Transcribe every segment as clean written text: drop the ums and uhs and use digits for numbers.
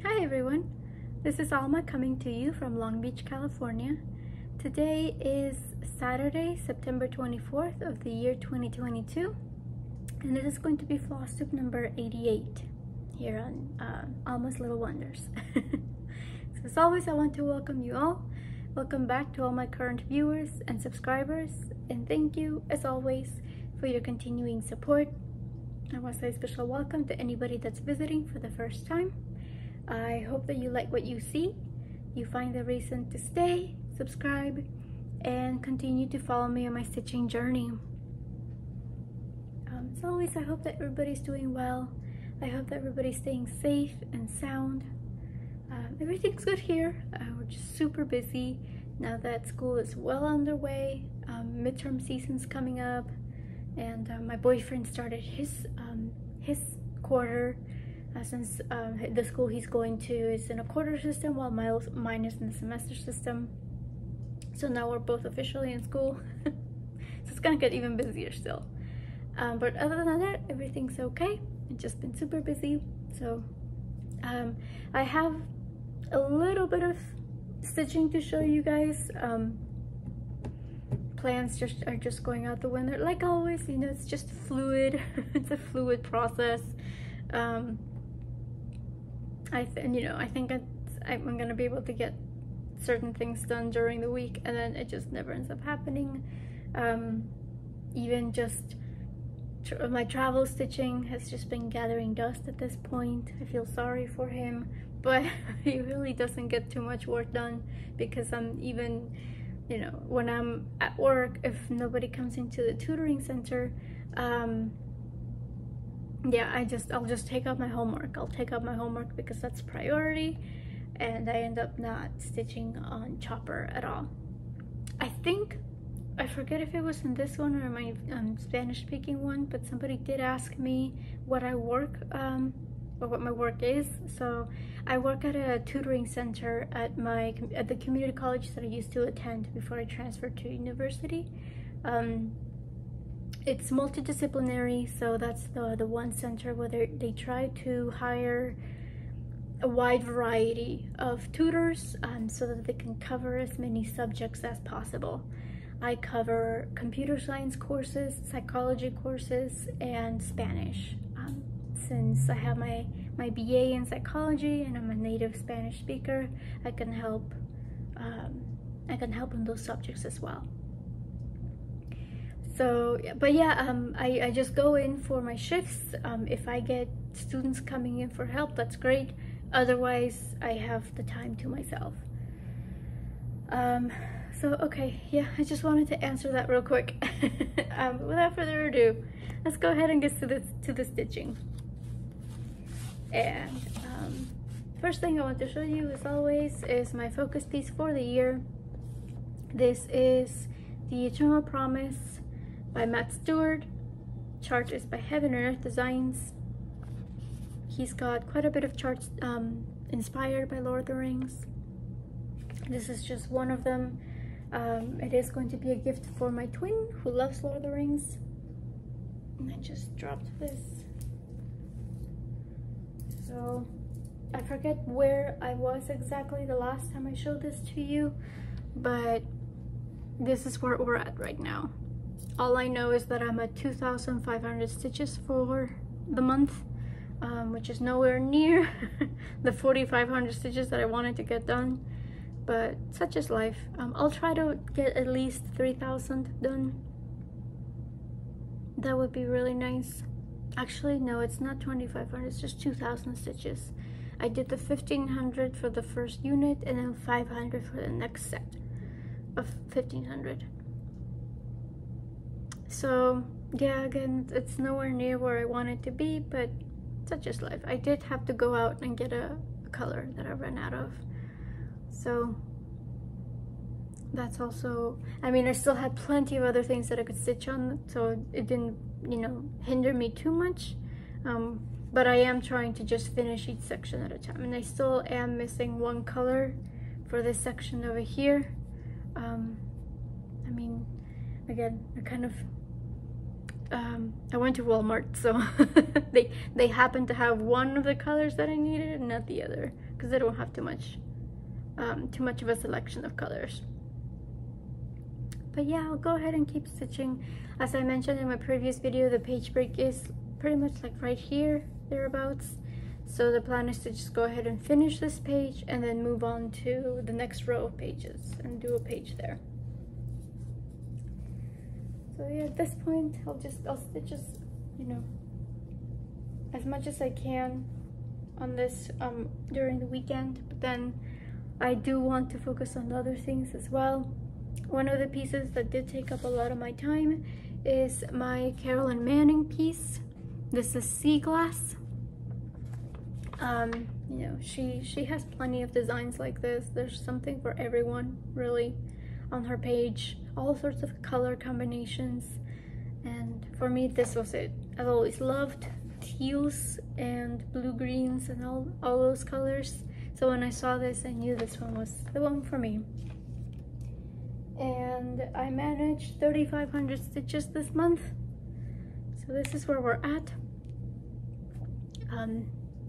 Hi everyone, this is Alma coming to you from Long Beach, California. Today is Saturday, September 24th of the year 2022, and it is going to be FlossTube number 88 here on Alma's Little Wonders. So as always, I want to welcome you all. Welcome back to all my current viewers and subscribers, and thank you as always for your continuing support. I want to say a special welcome to anybody that's visiting for the first time. I hope that you like what you see, you find a reason to stay, subscribe, and continue to follow me on my stitching journey. As always, I hope that everybody's doing well. I hope that everybody's staying safe and sound. Everything's good here. We're just super busy now that school is well underway. Midterm season's coming up, and my boyfriend started his quarter. Since the school he's going to is in a quarter system while mine is in the semester system. So now we're both officially in school. So it's gonna get even busier still. But other than that, everything's okay. I've just been super busy. So I have a little bit of stitching to show you guys. Plans are just going out the window. Like always, you know, it's just fluid. It's a fluid process. I think I'm gonna be able to get certain things done during the week, and then it just never ends up happening. Even just my travel stitching has just been gathering dust at this point. I feel sorry for him, but he really doesn't get too much work done because I'm even, you know, when I'm at work, if nobody comes into the tutoring center, yeah, I'll just take out my homework. I'll take out my homework because that's priority, and I end up not stitching on chopper at all. I forget if it was in this one or my Spanish speaking one, but somebody did ask me what I work, or what my work is. So I work at a tutoring center at the community college that I used to attend before I transferred to university. It's multidisciplinary, so that's the one center where they try to hire a wide variety of tutors so that they can cover as many subjects as possible. I cover computer science courses, psychology courses, and Spanish. Since I have my BA in psychology and I'm a native Spanish speaker, I can help in those subjects as well. So, but yeah, I just go in for my shifts. If I get students coming in for help, that's great. Otherwise, I have the time to myself. So, okay, yeah, I just wanted to answer that real quick. Without further ado, let's go ahead and get to the stitching. And first thing I want to show you, as always, is my focus piece for the year. This is The Eternal Promise by Matt Stewart. Chart is by Heaven and Earth Designs. He's got quite a bit of charts inspired by Lord of the Rings. This is just one of them. It is going to be a gift for my twin who loves Lord of the Rings. And I just dropped this. So I forget where I was exactly the last time I showed this to you, but this is where we're at right now. All I know is that I'm at 2,500 stitches for the month, which is nowhere near the 4,500 stitches that I wanted to get done, but such is life. I'll try to get at least 3,000 done. That would be really nice. Actually, no, it's not 2,500, it's just 2,000 stitches. I did the 1,500 for the first unit and then 500 for the next set of 1,500. So yeah, again, it's nowhere near where I want it to be, but such is life. I did have to go out and get a color that I ran out of. So that's also, I mean, I still had plenty of other things that I could stitch on, so it didn't, you know, hinder me too much. But I am trying to just finish each section at a time, and I still am missing one color for this section over here. I mean, again, I kind of I went to Walmart, so they happened to have one of the colors that I needed and not the other, because I don't have too much of a selection of colors. But yeah, I'll go ahead and keep stitching. As I mentioned in my previous video, the page break is pretty much like right here, thereabouts. So the plan is to just go ahead and finish this page and then move on to the next row of pages and do a page there. So yeah, at this point, I'll stitch just, you know, as much as I can on this during the weekend, but then I do want to focus on other things as well. One of the pieces that did take up a lot of my time is my Carolyn Manning piece. This is Sea Glass. You know, she has plenty of designs like this. There's something for everyone, really, on her page. All sorts of color combinations. And for me, this was it. I've always loved teals and blue greens and all those colors. So when I saw this, I knew this one was the one for me. And I managed 3,500 stitches this month. So this is where we're at.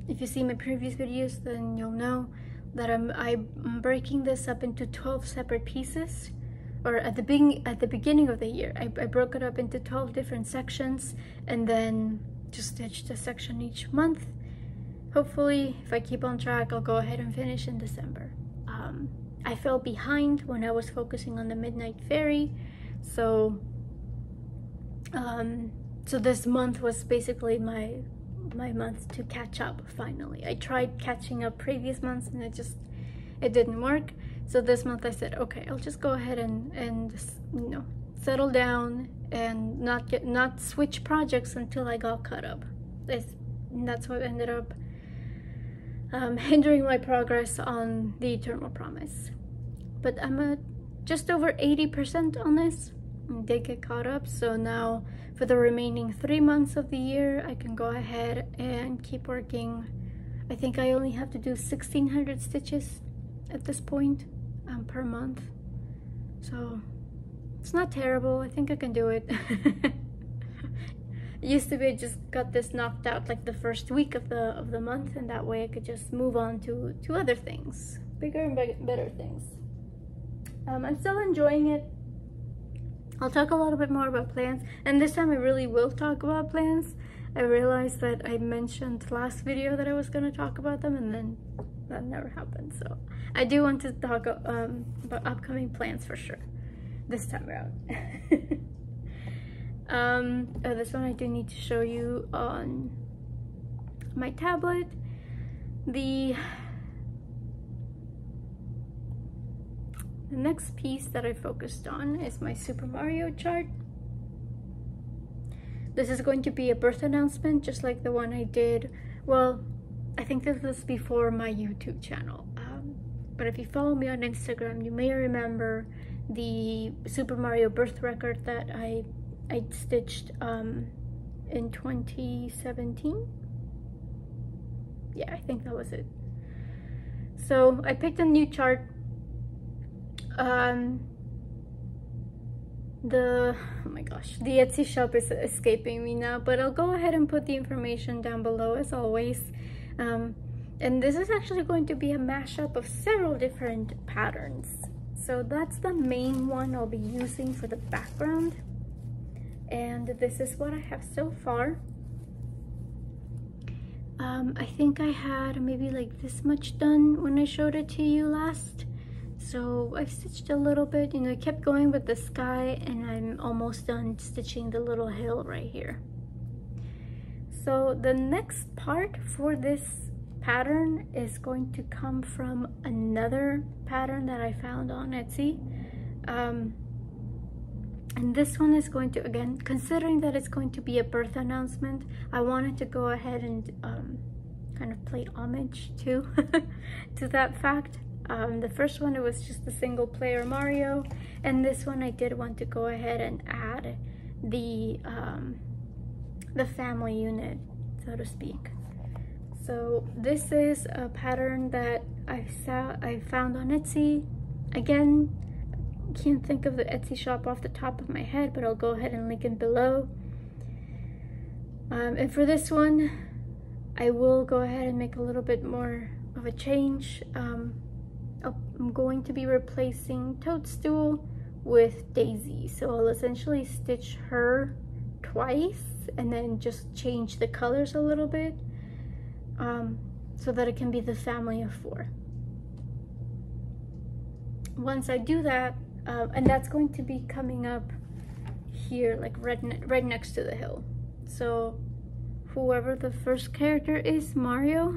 If you see my previous videos, then you'll know that I'm breaking this up into 12 separate pieces. Or at the beginning of the year, I broke it up into 12 different sections and then just stitched a section each month. Hopefully, if I keep on track, I'll go ahead and finish in December. I fell behind when I was focusing on the Midnight Fairy, so this month was basically my month to catch up. Finally, I tried catching up previous months and it didn't work. So this month I said, okay, I'll just go ahead and you know, settle down and not switch projects until I got caught up. That's what ended up hindering my progress on the Eternal Promise. But I'm at just over 80% on this. I did get caught up, so now for the remaining 3 months of the year, I can go ahead and keep working. I think I only have to do 1,600 stitches at this point per month, so it's not terrible. I think I can do it. It used to be I just got this knocked out like the first week of the month, and that way I could just move on to other things, bigger and better things. I'm still enjoying it. I'll talk a little bit more about plans, and this time I really will talk about plans. I realized that I mentioned last video that I was going to talk about them, and then that never happened. So I do want to talk about upcoming plans for sure this time around. This one I do need to show you on my tablet. The next piece that I focused on is my Super Mario chart. This is going to be a birth announcement, just like the one I did. Well, I think this was before my YouTube channel. But if you follow me on Instagram, you may remember the Super Mario birth record that I stitched in 2017. Yeah, I think that was it. So I picked a new chart. Oh my gosh, the Etsy shop is escaping me now, but I'll go ahead and put the information down below as always. And this is actually going to be a mashup of several different patterns. So that's the main one I'll be using for the background. And this is what I have so far. I think I had maybe like this much done when I showed it to you last. So I've stitched a little bit, you know, I kept going with the sky, and I'm almost done stitching the little hill right here. So the next part for this pattern is going to come from another pattern that I found on Etsy. And this one is going to, again, considering that it's going to be a birth announcement, I wanted to go ahead and kind of pay homage to to that fact. The first one, it was just a single player Mario, and this one I did want to go ahead and add the family unit, so to speak. So this is a pattern that I found on Etsy. Again, can't think of the Etsy shop off the top of my head, but I'll go ahead and link it below. And for this one, I will go ahead and make a little bit more of of a change. I'm going to be replacing Toadstool with Daisy, so I'll essentially stitch her twice and then just change the colors a little bit, so that it can be the family of 4. Once I do that, and that's going to be coming up here, like right next to the hill. So whoever the first character is, Mario,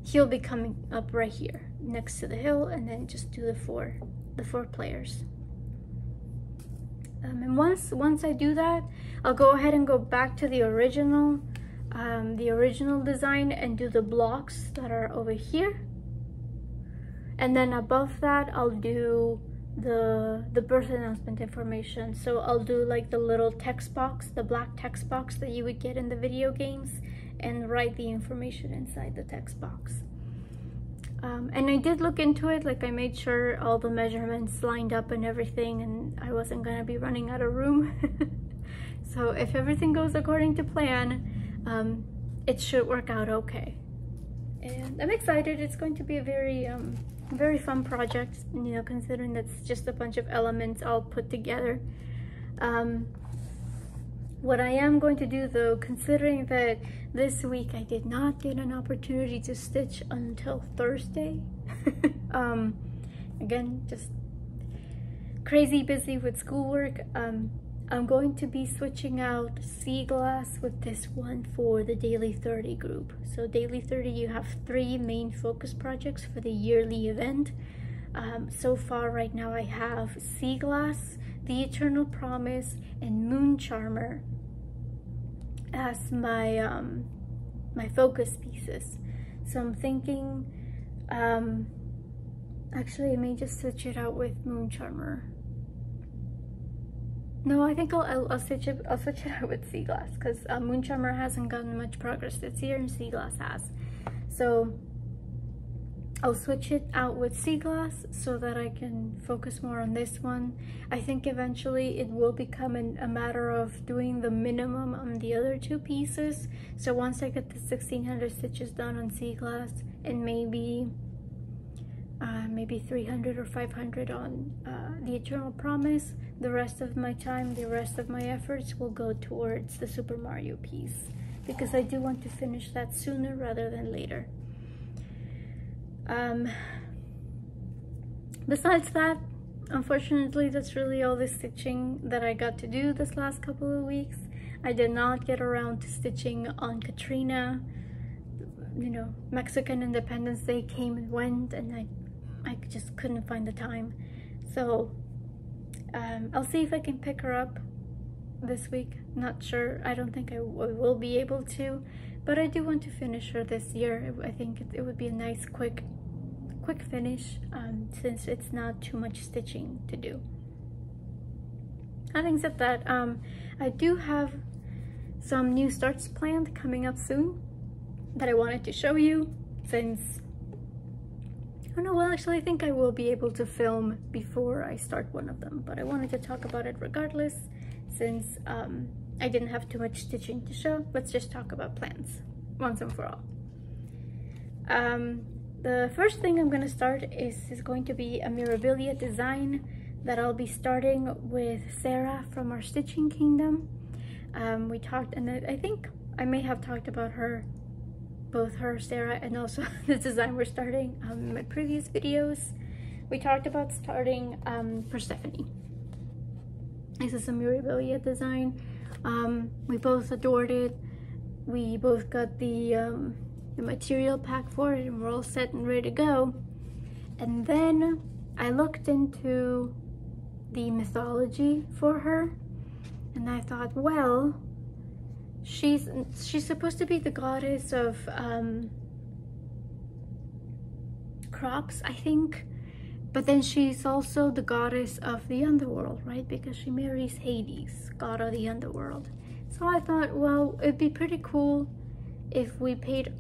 he'll be coming up right here next to the hill, and then just do the four players. And once I do that, I'll go ahead and go back to the original design and do the blocks that are over here. And then above that, I'll do the birth announcement information. So I'll do like the little text box, the black text box that you would get in the video games, and write the information inside the text box. And I did look into it, like I made sure all the measurements lined up and everything, and I wasn't gonna be running out of room. So if everything goes according to plan, it should work out okay. And I'm excited. It's going to be a very fun project, you know, considering that's just a bunch of elements all put together. What I am going to do though, considering that this week I did not get an opportunity to stitch until Thursday, again, just crazy busy with schoolwork, I'm going to be switching out Sea Glass with this one for the Daily 30 group. So Daily 30, you have 3 main focus projects for the yearly event. So far right now I have Sea Glass, The Eternal Promise, and Moon Charmer as my my focus pieces. So I'm thinking, actually I may just switch it out with Moon Charmer. No, I think I'll switch it out with Sea Glass, because Moon Charmer hasn't gotten much progress this year and Sea Glass has. So I'll switch it out with Sea Glass so that I can focus more on this one. I think eventually it will become a matter of doing the minimum on the other 2 pieces. So once I get the 1600 stitches done on Sea Glass, and maybe 300 or 500 on The Eternal Promise, the rest of my time, the rest of my efforts will go towards the Super Mario piece, because I do want to finish that sooner rather than later. Besides that, unfortunately, that's really all the stitching that I got to do this last couple of weeks. I did not get around to stitching on Katrina. You know, Mexican Independence Day came and went, and I just couldn't find the time. So I'll see if I can pick her up this week. Not sure. I don't think I will be able to, but I do want to finish her this year. I think it would be a nice quick finish, since it's not too much stitching to do. Having said that, I do have some new starts planned coming up soon that I wanted to show you, since I don't know, well, actually I think I will be able to film before I start one of them, but I wanted to talk about it regardless, since I didn't have too much stitching to show. Let's just talk about plans once and for all. The first thing I'm going to start is going to be a Mirabilia design that I'll be starting with Sarah from our Stitching Kingdom. We talked, and I think I may have talked about her, both her, Sarah, and also the design we're starting in my previous videos. We talked about starting Persephone. This is a Mirabilia design. We both adored it. We both got the material pack for it, and we're all set and ready to go. And then I looked into the mythology for her, and I thought, well, she's supposed to be the goddess of crops, I think, but then she's also the goddess of the underworld, right? Because she marries Hades, god of the underworld. So I thought, well, it'd be pretty cool if we paid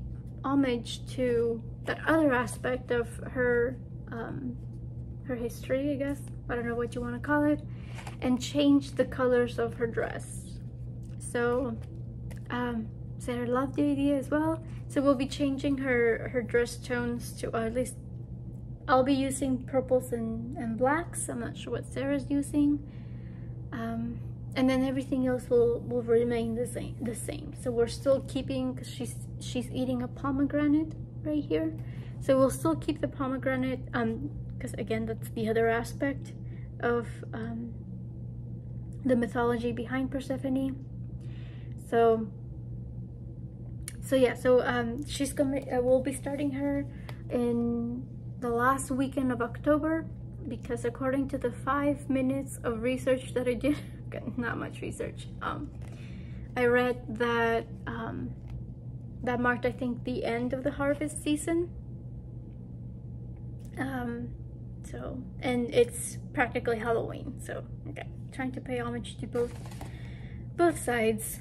homage to that other aspect of her her history, I guess, I don't know what you want to call it, and change the colors of her dress. So Sarah loved the idea as well. So we'll be changing her dress tones to, or at least I'll be using purples and blacks. I'm not sure what Sarah's using. And then everything else will remain the same. So we're still keeping, because she's eating a pomegranate right here. So we'll still keep the pomegranate, because again, that's the other aspect of the mythology behind Persephone. So yeah, she's gonna, we'll be starting her in the last weekend of October, because according to the 5 minutes of research that I did, not much research, I read that that marked, I think, the end of the harvest season. So, and it's practically Halloween, so okay, trying to pay homage to both sides.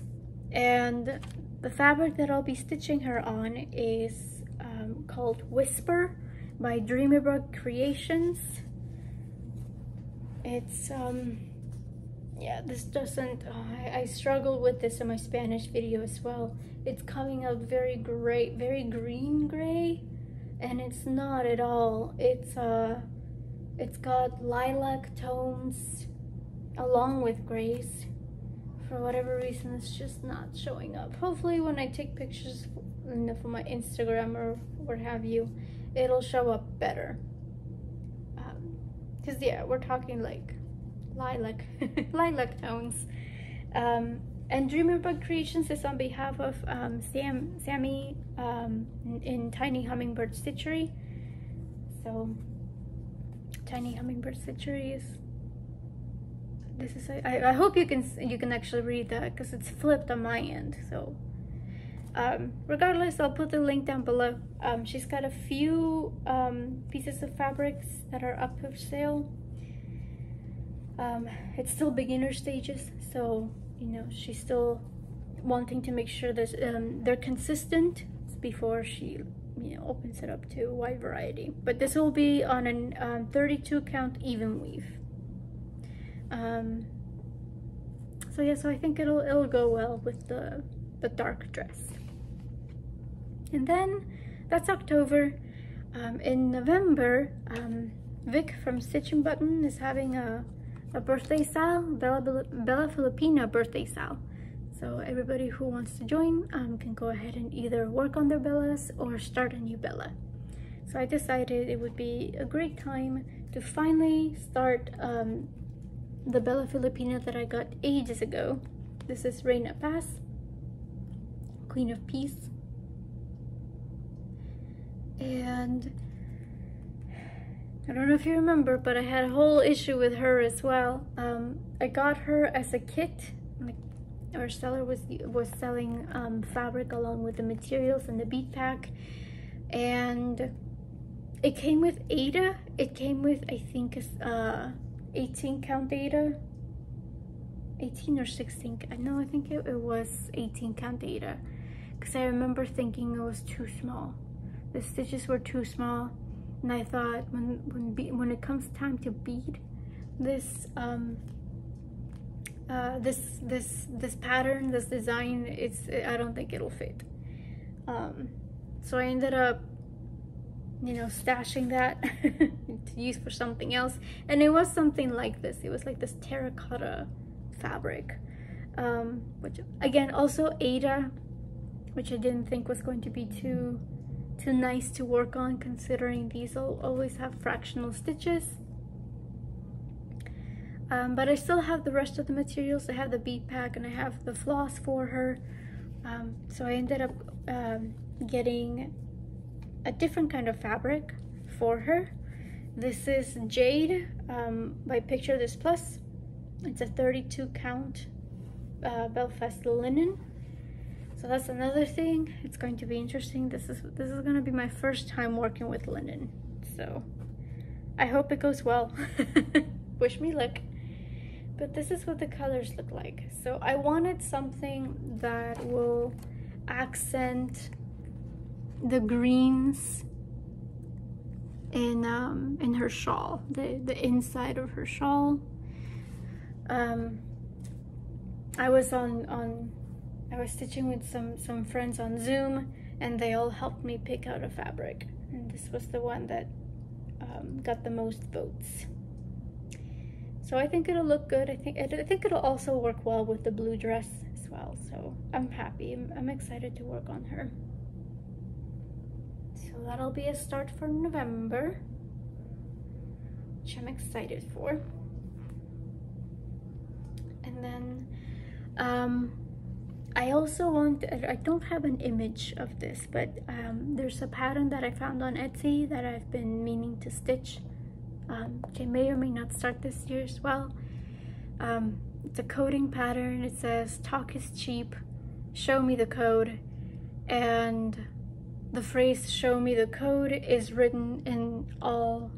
And the fabric that I'll be stitching her on is called Whisper by Dreamerbug Creations. It's yeah, this doesn't, I struggled with this in my Spanish video as well. It's coming out very gray, very green gray, and it's not at all. It's got lilac tones along with grays. For whatever reason, it's just not showing up. Hopefully when I take pictures for my Instagram or what have you, it'll show up better. Because yeah, we're talking like lilac lilac tones. And Dreamerbug Creations is on behalf of Sammy in Tiny Hummingbird Stitchery. So Tiny Hummingbird Stitchery is, this is, I hope you can actually read that, because it's flipped on my end. So regardless, I'll put the link down below. She's got a few pieces of fabrics that are up for sale. It's still beginner stages, so you know, she's still wanting to make sure that they're consistent before she, you know, opens it up to a wide variety. But this will be on an 32 count even weave. So yeah, so I think it'll go well with the dark dress. And then that's October. In November, Vic from Stitching Button is having a birthday sale, Bella Filipina birthday sale. So everybody who wants to join can go ahead and either work on their Bellas or start a new Bella. So I decided it would be a great time to finally start the Bella Filipina that I got ages ago. This is Reina Paz, Queen of Peace. And I don't know if you remember, but I had a whole issue with her as well. I got her as a kit. Our seller was selling fabric along with the materials and the bead pack, and it came with Aida. It came with, I think, 18 count Aida, 18 or 16. No, I think it was 18 count Aida, because I remember thinking it was too small. The stitches were too small. And I thought, when it comes time to bead this this pattern, this design, I don't think it'll fit. So I ended up, you know, stashing that to use for something else. And it was something like this. It was like this terracotta fabric, which again, also Aida, which I didn't think was going to be too nice to work on, considering these always have fractional stitches. But I still have the rest of the materials. I have the bead pack and I have the floss for her. So I ended up getting a different kind of fabric for her. This is Jade by Picture This Plus. It's a 32 count Belfast linen. So that's another thing. It's going to be interesting. This is going to be my first time working with linen, so I hope it goes well. Wish me luck. But this is what the colors look like. So I wanted something that will accent the greens in her shawl, the inside of her shawl. I was on I was stitching with some friends on Zoom, and they all helped me pick out a fabric, and this was the one that got the most votes. So I think it'll look good. I think it'll also work well with the blue dress as well. So I'm happy. I'm excited to work on her. So that'll be a start for November, which I'm excited for. And then I also I don't have an image of this, but there's a pattern that I found on Etsy that I've been meaning to stitch. I may or may not start this year as well. It's a coding pattern. It says, "Talk is cheap, show me the code," and the phrase "show me the code" is written in all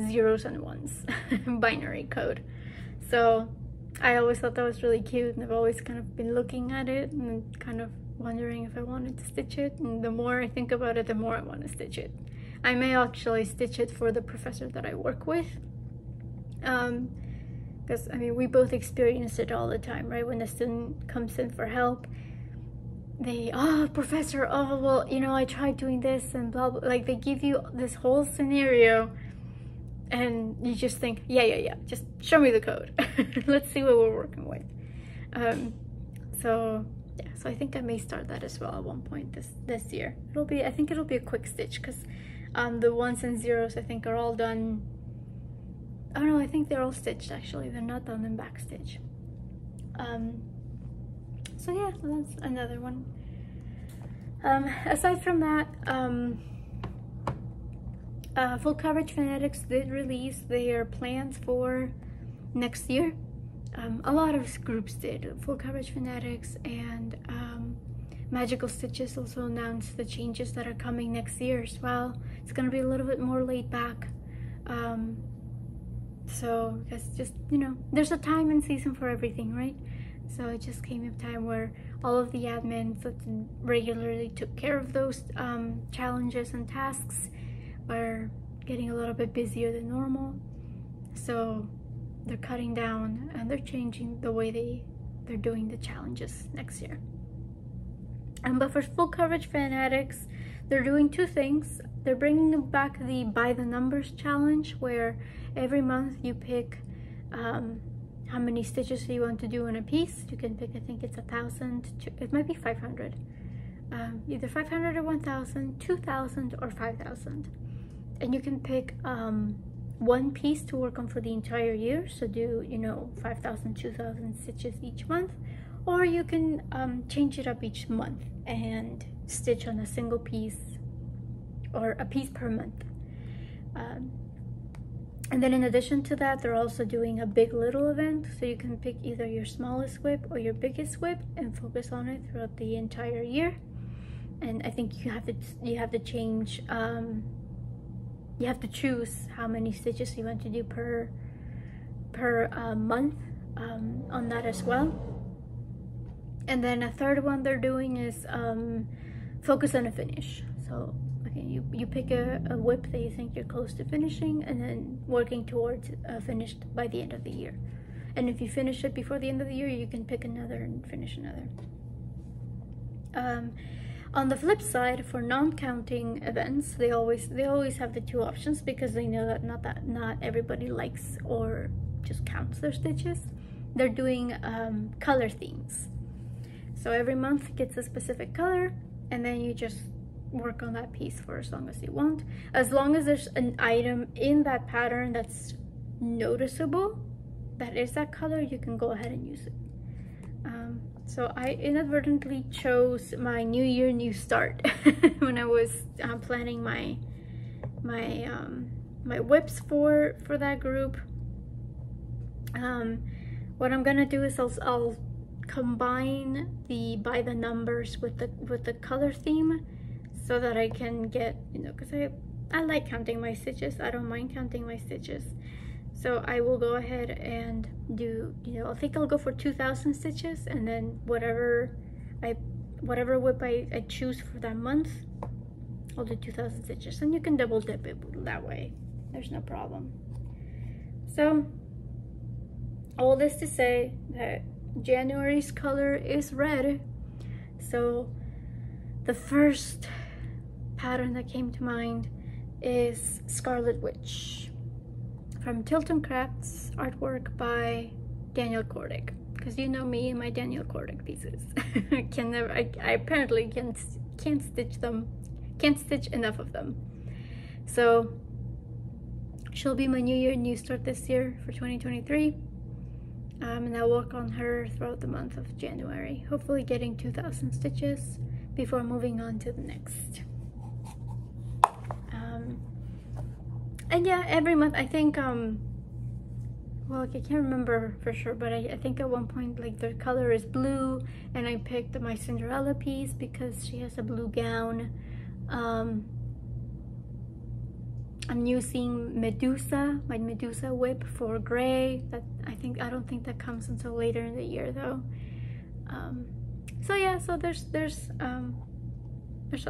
zeros and ones, binary code. So I always thought that was really cute, and I've always kind of been looking at it and kind of wondering if I wanted to stitch it, and the more I think about it, the more I want to stitch it. I may actually stitch it for the professor that I work with, because I mean, we both experience it all the time, right? When a student comes in for help, they, "Oh, professor, oh, well, you know, I tried doing this and blah, blah," like they give you this whole scenario, and you just think, yeah, just show me the code. Let's see what we're working with. So yeah, so I think I may start that as well at one point this year. I think it'll be a quick stitch, because the ones and zeros I think are all done. Oh no, I think they're all stitched actually. They're not done in back stitch. So yeah, that's another one. Aside from that, Full Coverage Fanatics did release their plans for next year. A lot of groups did. Full Coverage Fanatics and Magical Stitches also announced the changes that are coming next year as well. It's going to be a little bit more laid back. So it's just, you know, there's a time and season for everything, right? So it just came a time where all of the admins that regularly took care of those challenges and tasks are getting a little bit busier than normal. So they're cutting down and they're changing the way they're doing the challenges next year. But for Full Coverage Fanatics, they're doing two things. They're bringing back the By the Numbers challenge, where every month you pick how many stitches you want to do in a piece. You can pick, I think it's 1,000, it might be 500. Either 500 or 1,000, 2,000 or 5,000. And you can pick one piece to work on for the entire year. So do, you know, 5,000, 2,000 stitches each month. Or you can change it up each month and stitch on a single piece or a piece per month. And then in addition to that, they're also doing a big little event. So you can pick either your smallest whip or your biggest whip and focus on it throughout the entire year. And I think you have to change, you have to choose how many stitches you want to do per month on that as well. And then a third one they're doing is focus on a finish. So okay, you pick a whip that you think you're close to finishing, and then working towards finished by the end of the year. And if you finish it before the end of the year, you can pick another and finish another. On the flip side, for non-counting events, they always have the two options, because they know that not everybody likes or just counts their stitches. They're doing color themes. So every month gets a specific color, and then you just work on that piece for as long as you want. As long as there's an item in that pattern that's noticeable, that is that color, you can go ahead and use it. So I inadvertently chose my New Year, New Start when I was planning my whips for that group. What I'm gonna do is I'll combine the By the Numbers with the color theme, so that I can get, you know, because I like counting my stitches. I don't mind counting my stitches. So I will go ahead and do, you know, I think I'll go for 2,000 stitches, and then whatever whip I choose for that month, I'll do 2,000 stitches, and you can double dip it that way. There's no problem. So all this to say that January's color is red. So the first pattern that came to mind is Scarlet Witch from Tilton Crafts, artwork by Daniel Kordick. Because you know me and my Daniel Kordick pieces. I apparently can't stitch enough of them. So she'll be my new start this year for 2023. And I'll work on her throughout the month of January, hopefully getting 2,000 stitches before moving on to the next. And yeah, every month I think well, I can't remember for sure, but I think at one point like the color is blue, and I picked my Cinderella piece because she has a blue gown. I'm using Medusa, my Medusa whip, for gray. That I don't think that comes until later in the year though. So yeah, so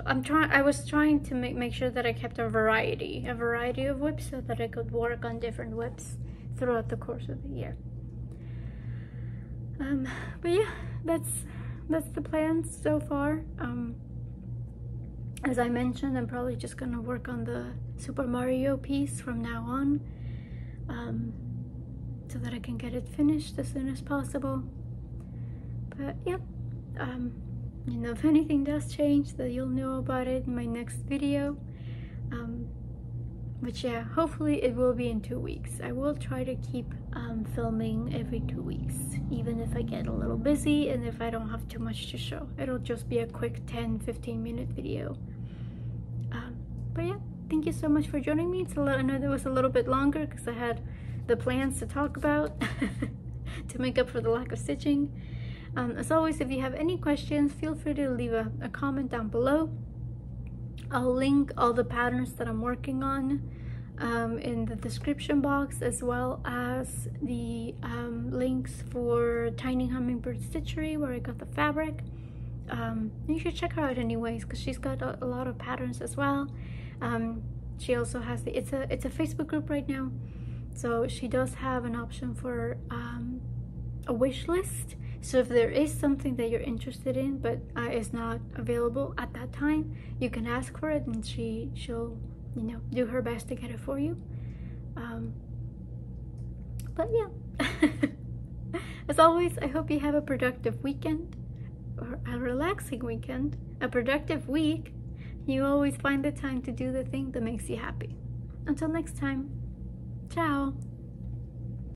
I was trying to make sure that I kept a variety of whips so that I could work on different whips throughout the course of the year. But yeah, that's the plan so far. As I mentioned, I'm probably just gonna work on the Super Mario piece from now on, so that I can get it finished as soon as possible. But yeah, you know, if anything does change, that you'll know about it in my next video. Which yeah, hopefully it will be in 2 weeks. I will try to keep filming every 2 weeks, even if I get a little busy and if I don't have too much to show. It'll just be a quick 10-15 minute video. But yeah, thank you so much for joining me. I know that was a little bit longer because I had the plans to talk about to make up for the lack of stitching. As always, if you have any questions, feel free to leave a comment down below. I'll link all the patterns that I'm working on in the description box, as well as the links for Tiny Hummingbird Stitchery, where I got the fabric. You should check her out anyways, because she's got a lot of patterns as well. She also has it's a Facebook group right now, so she does have an option for a wish list. So if there is something that you're interested in but is not available at that time, you can ask for it, and she'll, you know, do her best to get it for you. But yeah, as always, I hope you have a productive weekend, or a relaxing weekend, a productive week. You always find the time to do the thing that makes you happy. Until next time, ciao.